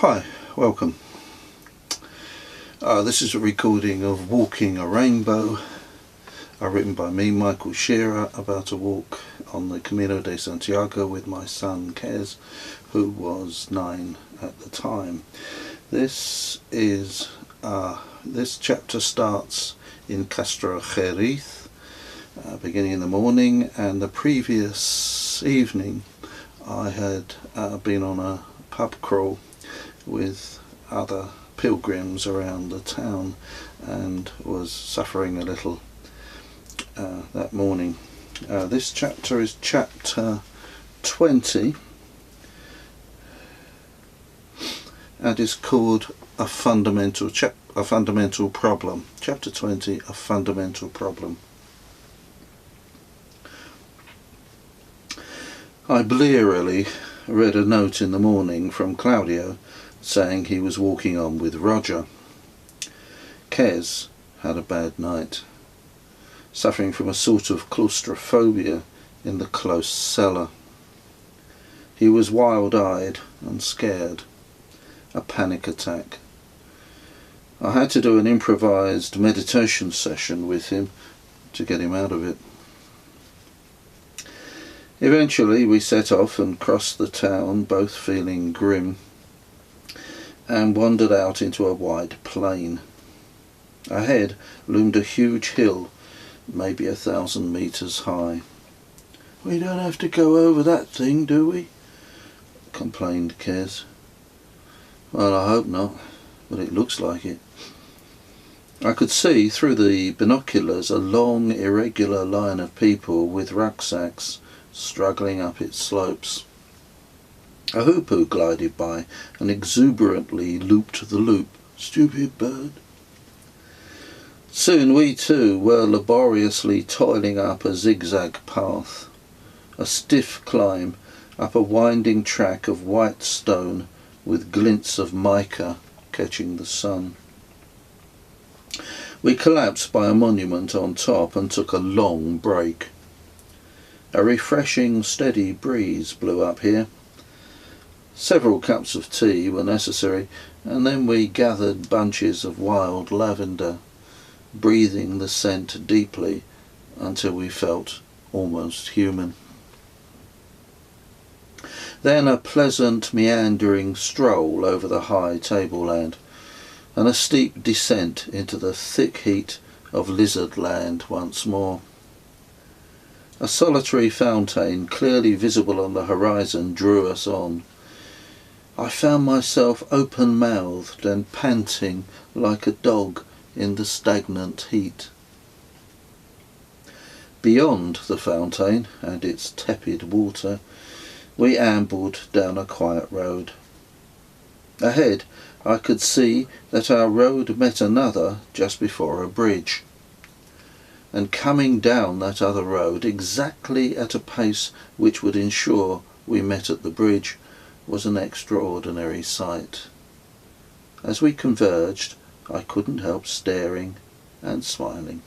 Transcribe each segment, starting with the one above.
Hi, welcome. This is a recording of Walking a Rainbow, written by me, Michael Shearer, about a walk on the Camino de Santiago with my son Kez, who was 9 at the time. This chapter starts in Castro Xeriz, beginning in the morning, and the previous evening I had been on a pub crawl with other pilgrims around the town and was suffering a little that morning. This chapter is chapter 20 and is called a fundamental problem. Chapter 20, a fundamental problem. I blearily read a note in the morning from Claudio saying he was walking on with Roger. Kez had a bad night, suffering from a sort of claustrophobia in the close cellar. He was wild-eyed and scared, a panic attack. I had to do an improvised meditation session with him to get him out of it. Eventually we set off and crossed the town, both feeling grim, and wandered out into a wide plain. Ahead loomed a huge hill, maybe 1,000 meters high. "We don't have to go over that thing, do we?" complained Kez. "Well, I hope not, but it looks like it." I could see through the binoculars a long, irregular line of people with rucksacks struggling up its slopes. A hoopoe glided by and exuberantly looped the loop. "Stupid bird." Soon we too were laboriously toiling up a zigzag path, a stiff climb up a winding track of white stone with glints of mica catching the sun. We collapsed by a monument on top and took a long break. A refreshing, steady breeze blew up here. Several cups of tea were necessary, and then we gathered bunches of wild lavender, breathing the scent deeply until we felt almost human. Then a pleasant meandering stroll over the high tableland, and a steep descent into the thick heat of lizard land once more. A solitary fountain, clearly visible on the horizon, drew us on. I found myself open-mouthed and panting like a dog in the stagnant heat. Beyond the fountain and its tepid water, we ambled down a quiet road. Ahead, I could see that our road met another just before a bridge. And coming down that other road, exactly at a pace which would ensure we met at the bridge, was an extraordinary sight. As we converged, I couldn't help staring and smiling.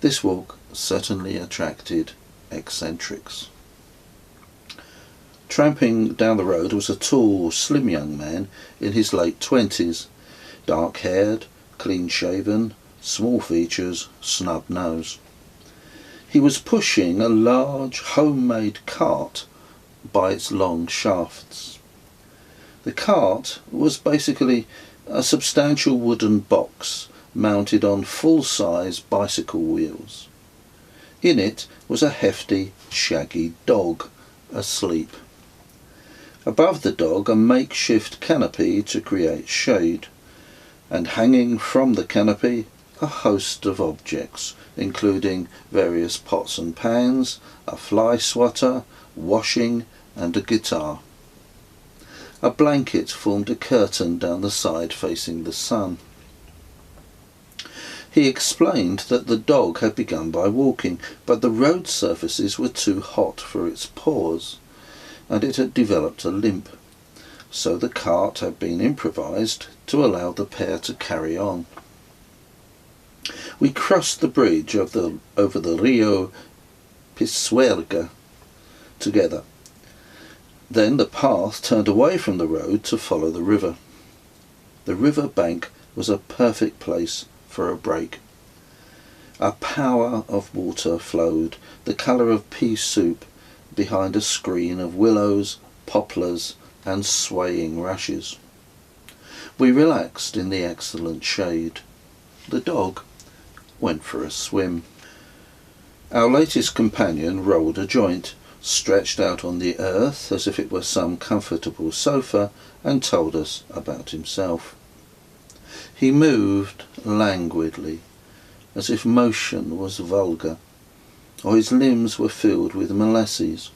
This walk certainly attracted eccentrics. Tramping down the road was a tall, slim young man in his late 20s, dark-haired, clean-shaven, small features, snub nose. He was pushing a large homemade cart by its long shafts. The cart was basically a substantial wooden box mounted on full-size bicycle wheels. In it was a hefty, shaggy dog, asleep. Above the dog a makeshift canopy to create shade, and hanging from the canopy a host of objects, including various pots and pans, a fly swatter, washing, and a guitar. A blanket formed a curtain down the side facing the sun. He explained that the dog had begun by walking, but the road surfaces were too hot for its paws, and it had developed a limp, so the cart had been improvised to allow the pair to carry on. We crossed the bridge over the Rio Pisuerga together. Then the path turned away from the road to follow the river. The river bank was a perfect place for a break. A power of water flowed, the colour of pea soup, behind a screen of willows, poplars and swaying rushes. We relaxed in the excellent shade. The dog went for a swim. Our latest companion rolled a joint, stretched out on the earth as if it were some comfortable sofa, and told us about himself. He moved languidly, as if motion was vulgar, or his limbs were filled with molasses.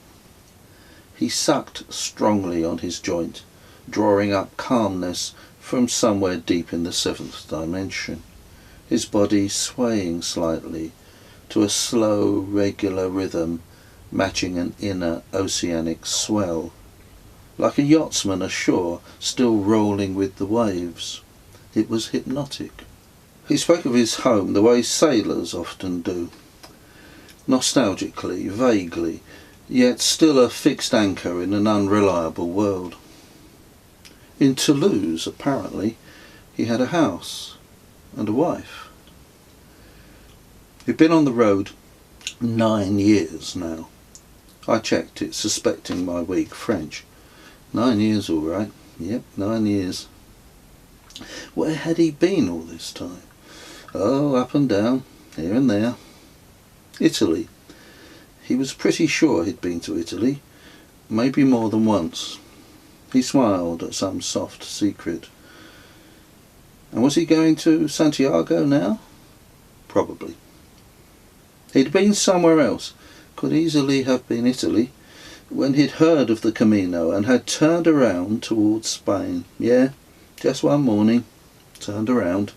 He sucked strongly on his joint, drawing up calmness from somewhere deep in the seventh dimension, his body swaying slightly to a slow, regular rhythm matching an inner oceanic swell, like a yachtsman ashore still rolling with the waves. It was hypnotic. He spoke of his home the way sailors often do, nostalgically, vaguely, yet still a fixed anchor in an unreliable world. In Toulouse, apparently, he had a house and a wife. He'd been on the road 9 years now. I checked it, suspecting my weak French. 9 years, all right. Yep, 9 years. Where had he been all this time? Oh, up and down, here and there. Italy. He was pretty sure he'd been to Italy, maybe more than once. He smiled at some soft secret. And was he going to Santiago now? Probably. He'd been somewhere else, could easily have been Italy, when he'd heard of the Camino and had turned around towards Spain. Yeah, just one morning, turned around.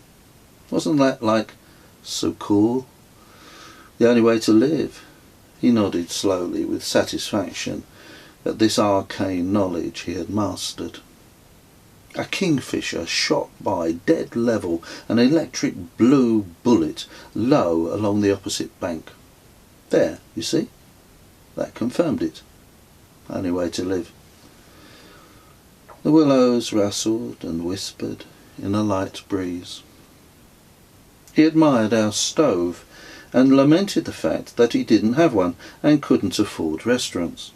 Wasn't that like so cool? The only way to live. He nodded slowly with satisfaction at this arcane knowledge he had mastered. A kingfisher shot by dead level, an electric blue bullet low along the opposite bank. There, you see? That confirmed it. Only way to live. The willows rustled and whispered in a light breeze. He admired our stove and lamented the fact that he didn't have one and couldn't afford restaurants.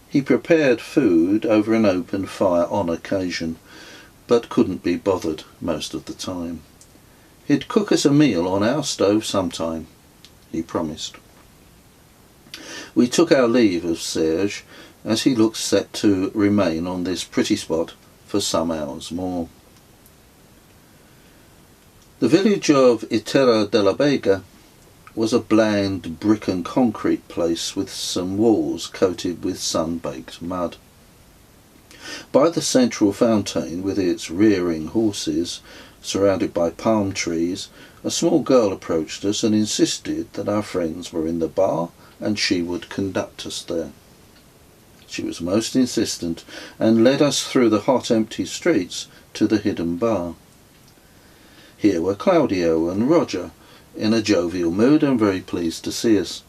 He prepared food over an open fire on occasion, but couldn't be bothered most of the time. He'd cook us a meal on our stove sometime, he promised. We took our leave of Serge, as he looked set to remain on this pretty spot for some hours more. The village of Itera de la Vega was a bland brick and concrete place with some walls coated with sun-baked mud. By the central fountain, with its rearing horses, surrounded by palm trees, a small girl approached us and insisted that our friends were in the bar and she would conduct us there. She was most insistent and led us through the hot, empty streets to the hidden bar. Here were Claudio and Roger, in a jovial mood and very pleased to see us.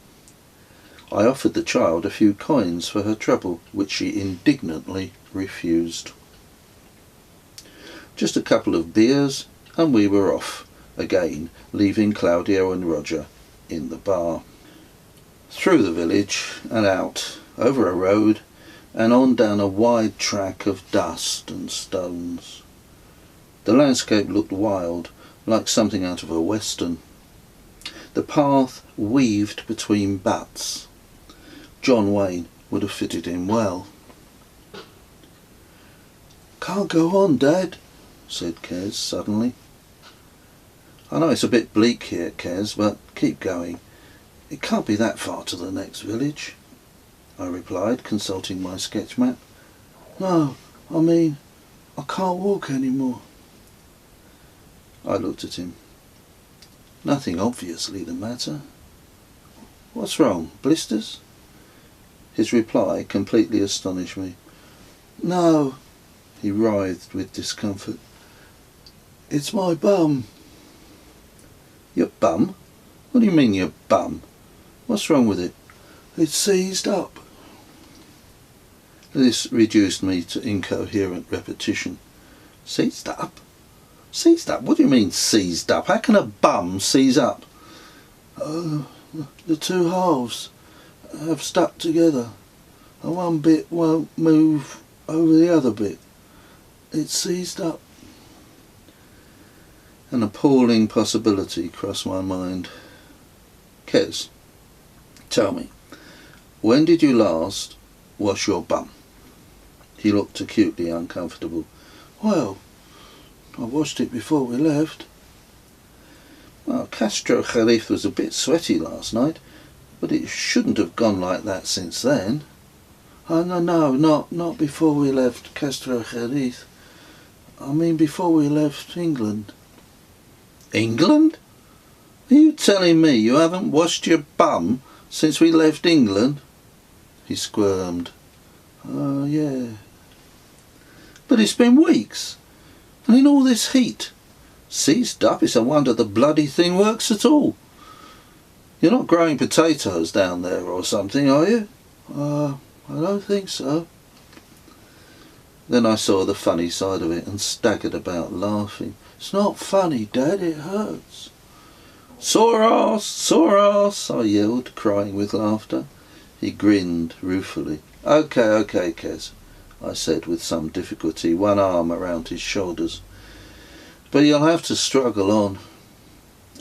I offered the child a few coins for her trouble, which she indignantly refused. Just a couple of beers and we were off again, leaving Claudio and Roger in the bar. Through the village and out, over a road, and on down a wide track of dust and stones. The landscape looked wild, like something out of a western. The path weaved between butts. John Wayne would have fitted in well. "Can't go on, Dad," said Kez suddenly. "I know it's a bit bleak here, Kez, but keep going. It can't be that far to the next village," I replied, consulting my sketch map. "No, I mean, I can't walk anymore." I looked at him. Nothing obviously the matter. "What's wrong? Blisters?" His reply completely astonished me. "No," he writhed with discomfort. "It's my bum." "Your bum? What do you mean your bum? What's wrong with it?" "It's seized up." This reduced me to incoherent repetition. Seized up? Seized up? What do you mean seized up? How can a bum seize up? Oh, the two halves have stuck together and one bit won't move over the other bit. It's seized up. An appalling possibility crossed my mind. Kes, tell me, when did you last wash your bum? He looked acutely uncomfortable. Well, I washed it before we left. Well, Castro Jerez was a bit sweaty last night, but it shouldn't have gone like that since then. Oh, no, not before we left Castro Jerez. I mean before we left England. England? Are you telling me you haven't washed your bum since we left England? He squirmed. Oh, yeah. But it's been weeks, and in all this heat. Seized up, it's a wonder the bloody thing works at all. You're not growing potatoes down there or something, are you? I don't think so. Then I saw the funny side of it and staggered about laughing. It's not funny, Dad, it hurts. Sore arse, I yelled, crying with laughter. He grinned ruefully. Okay, Kes, I said with some difficulty, one arm around his shoulders. But you'll have to struggle on.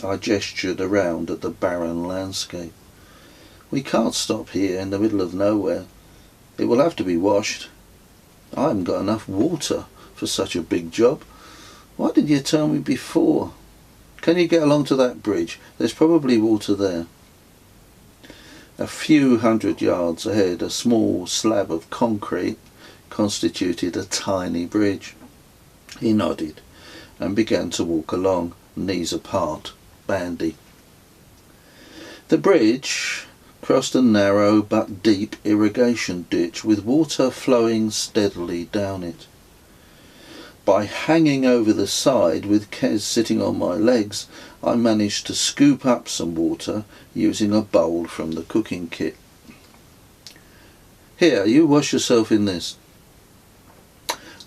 I gestured around at the barren landscape. We can't stop here in the middle of nowhere. It will have to be washed. I haven't got enough water for such a big job. Why didn't you tell me before? Can you get along to that bridge? There's probably water there. A few hundred yards ahead, a small slab of concrete constituted a tiny bridge. He nodded and began to walk along, knees apart, bandy. The bridge crossed a narrow but deep irrigation ditch with water flowing steadily down it. By hanging over the side with Kes sitting on my legs, I managed to scoop up some water using a bowl from the cooking kit. Here, you wash yourself in this.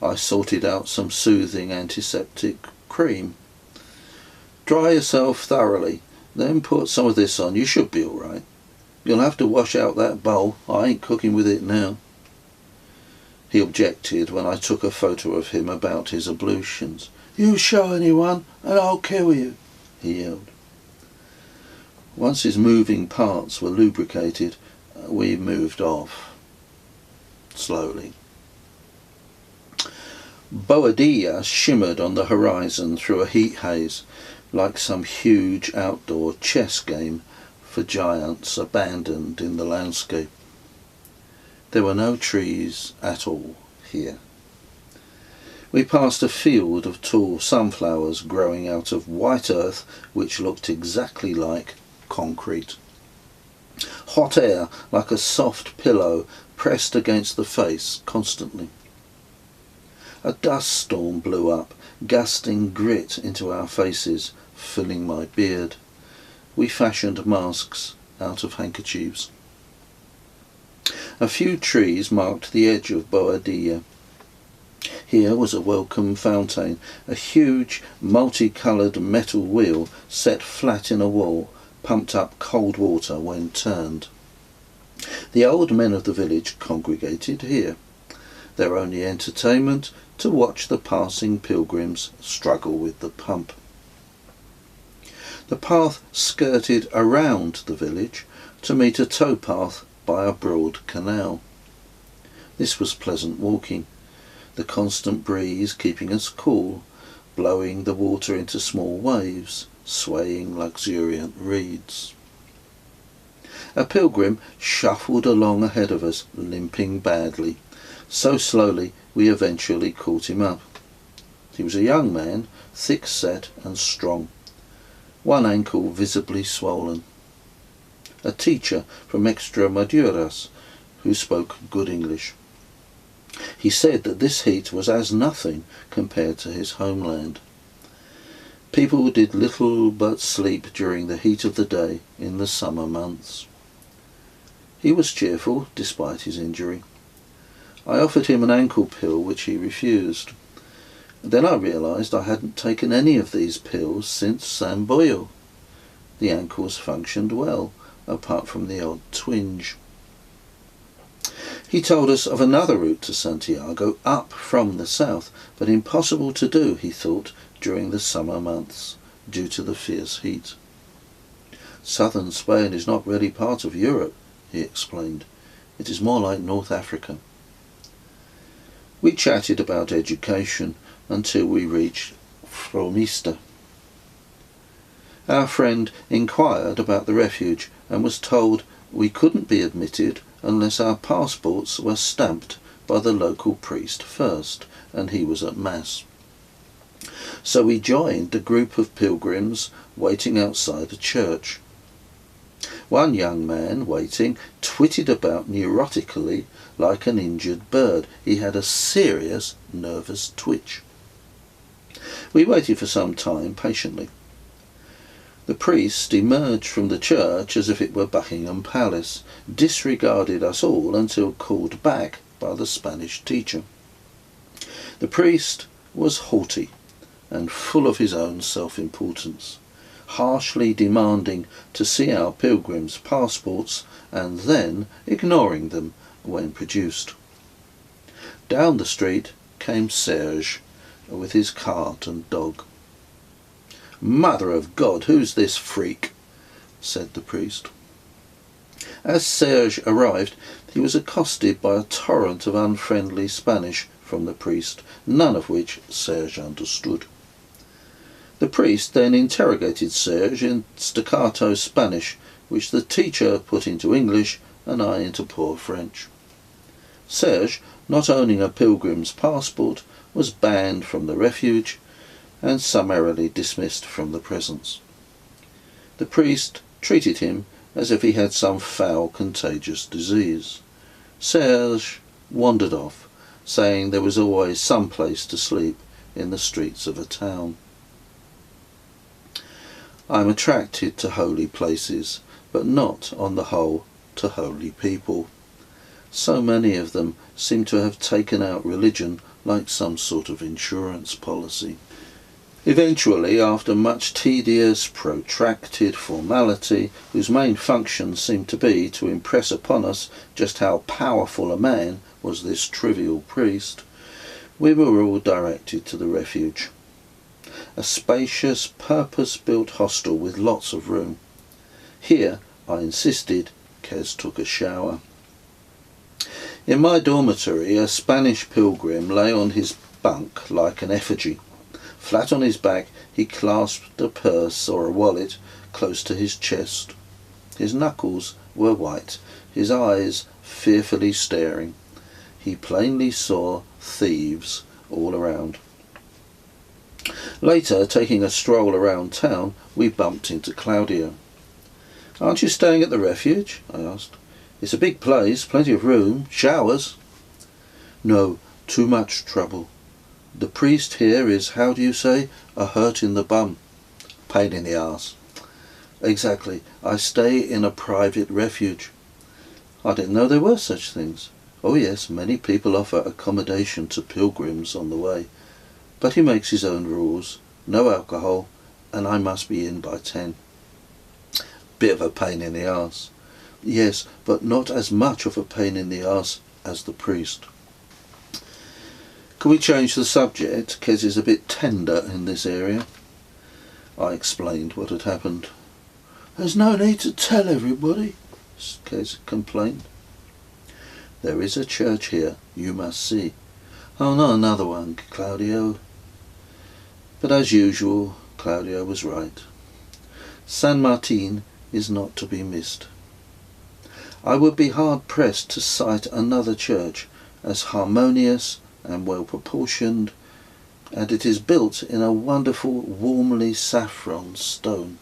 I sorted out some soothing antiseptic cream. Dry yourself thoroughly, then put some of this on. You should be all right. You'll have to wash out that bowl. I ain't cooking with it now. He objected when I took a photo of him about his ablutions. You show anyone and I'll kill you, he yelled. Once his moving parts were lubricated, we moved off. Slowly. Boadilla shimmered on the horizon through a heat haze, like some huge outdoor chess game for giants abandoned in the landscape. There were no trees at all here. We passed a field of tall sunflowers growing out of white earth which looked exactly like concrete. Hot air, like a soft pillow, pressed against the face constantly. A dust storm blew up, gusting grit into our faces, filling my beard. We fashioned masks out of handkerchiefs. A few trees marked the edge of Boadilla. Here was a welcome fountain, a huge multicoloured metal wheel set flat in a wall, pumped up cold water when turned. The old men of the village congregated here, their only entertainment to watch the passing pilgrims struggle with the pump. The path skirted around the village to meet a towpath by a broad canal. This was pleasant walking, the constant breeze keeping us cool, blowing the water into small waves, swaying luxuriant reeds. A pilgrim shuffled along ahead of us, limping badly, so slowly we eventually caught him up. He was a young man, thick-set and strong, one ankle visibly swollen. A teacher from Extremaduras who spoke good English. He said that this heat was as nothing compared to his homeland. People did little but sleep during the heat of the day in the summer months. He was cheerful despite his injury. I offered him an ankle pill which he refused. Then I realised I hadn't taken any of these pills since Samboyo. The ankles functioned well, apart from the odd twinge. He told us of another route to Santiago up from the south, but impossible to do, he thought, during the summer months, due to the fierce heat. Southern Spain is not really part of Europe, he explained. It is more like North Africa. We chatted about education until we reached Fromista. Our friend inquired about the refuge and was told we couldn't be admitted unless our passports were stamped by the local priest first, and he was at Mass. So we joined a group of pilgrims waiting outside a church. One young man waiting twittered about neurotically like an injured bird. He had a serious nervous twitch. We waited for some time patiently. The priest emerged from the church as if it were Buckingham Palace, disregarded us all until called back by the Spanish teacher. The priest was haughty and full of his own self-importance, harshly demanding to see our pilgrims' passports and then ignoring them when produced. Down the street came Serge with his cart and dog. "Mother of God, who's this freak?" said the priest. As Serge arrived, he was accosted by a torrent of unfriendly Spanish from the priest, none of which Serge understood. The priest then interrogated Serge in staccato Spanish, which the teacher put into English and I into poor French. Serge, not owning a pilgrim's passport, was banned from the refuge and summarily dismissed from the presence. The priest treated him as if he had some foul contagious disease. Serge wandered off, saying there was always some place to sleep in the streets of a town. I am attracted to holy places, but not, on the whole, to holy people. So many of them seem to have taken out religion like some sort of insurance policy. Eventually, after much tedious, protracted formality, whose main function seemed to be to impress upon us just how powerful a man was this trivial priest, we were all directed to the refuge. A spacious, purpose-built hostel with lots of room. Here, I insisted, Kes took a shower. In my dormitory, a Spanish pilgrim lay on his bunk like an effigy. Flat on his back, he clasped a purse or a wallet close to his chest. His knuckles were white, his eyes fearfully staring. He plainly saw thieves all around. Later, taking a stroll around town, we bumped into Claudio. "Aren't you staying at the refuge?" I asked. "It's a big place, plenty of room, showers." "No, too much trouble. The priest here is, how do you say, a hurt in the bum. Pain in the arse." "Exactly. I stay in a private refuge." "I didn't know there were such things." "Oh yes, many people offer accommodation to pilgrims on the way. But he makes his own rules. No alcohol, and I must be in by 10. "Bit of a pain in the arse." "Yes, but not as much of a pain in the arse as the priest." "Can we change the subject? Kes is a bit tender in this area." I explained what had happened. "There's no need to tell everybody," Kes complained. "There is a church here, you must see." "Oh, not another one, Claudio." But as usual, Claudio was right. San Martin is not to be missed. I would be hard-pressed to cite another church as harmonious and well-proportioned, and it is built in a wonderful warmly saffron stone.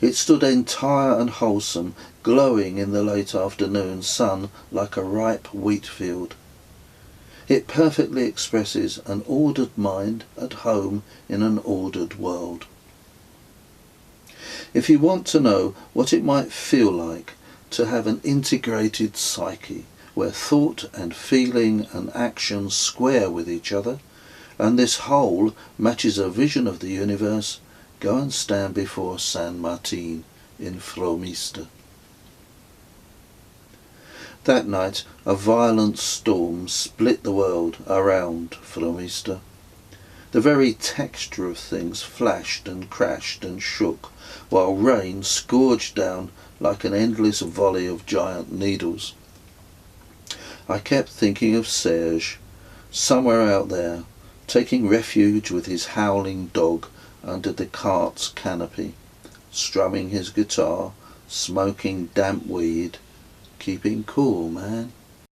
It stood entire and wholesome, glowing in the late afternoon sun like a ripe wheat field. It perfectly expresses an ordered mind at home in an ordered world. If you want to know what it might feel like to have an integrated psyche, where thought and feeling and action square with each other, and this whole matches a vision of the universe, go and stand before San Martin in Fromista. That night a violent storm split the world around Fromista. The very texture of things flashed and crashed and shook, while rain scourged down like an endless volley of giant needles. I kept thinking of Serge, somewhere out there, taking refuge with his howling dog under the cart's canopy, strumming his guitar, smoking damp weed, keeping cool, man.